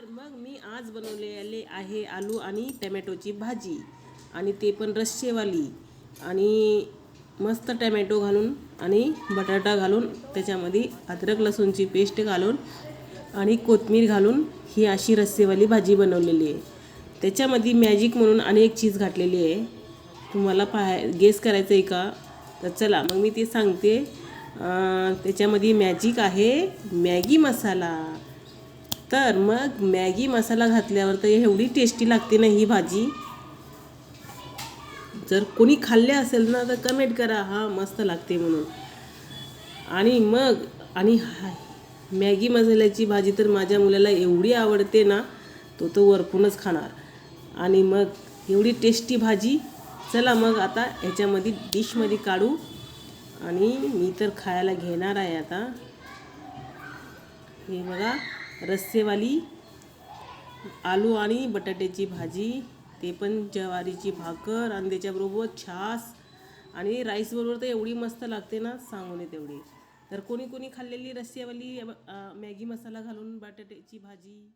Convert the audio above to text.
तर मग मी आज बनवलेले आहे आलू आणि टमॅटोची भाजी, आणि ते पण रस्सेवाली, आणि मस्त टमॅटो घालून आणि बटाटा घालून त्याच्यामध्ये अद्रक लसूणची पेस्ट घालून आणि कोथिंबीर घालून ही अशी रस्सेवाली भाजी बनवलेली आहे. त्याच्यामध्ये मॅजिक म्हणून अनेक चीज घातलेली आहे. तुम्हाला गेस करायचं आहे का? तर चला मग मी ते सांगते. त्याच्यामध्ये मॅजिक आहे मॅगी मसाला. तर मग मॅगी मसाला घातल्यावर तर एवढी टेस्टी लागते ना ही भाजी. जर कोणी खाल्ले असेल ना तर कमेंट करा हा मस्त लागते म्हणून. आणि मॅगी मसाल्याची भाजी तर माझ्या मुलाला एवढी आवडते ना, तो वरपूनच खाणार. आणि मग एवढी टेस्टी भाजी. चला मग आता ह्याच्यामध्ये डिशमध्ये काढू, आणि मी तर खायला घेणार आहे आता. हे बघा, रस्सेवाली आलू आणि बटाट्याची भाजी, ते पण ज्वारीची भाकर, आणि त्याच्याबरोबर छास आणि राईसबरोबर तर एवढी मस्त लागते ना, सांगू नये तेवढी. तर कोणी कोणी खाल्लेली रस्सेवाली मॅगी मसाला घालून बटाट्याची भाजी.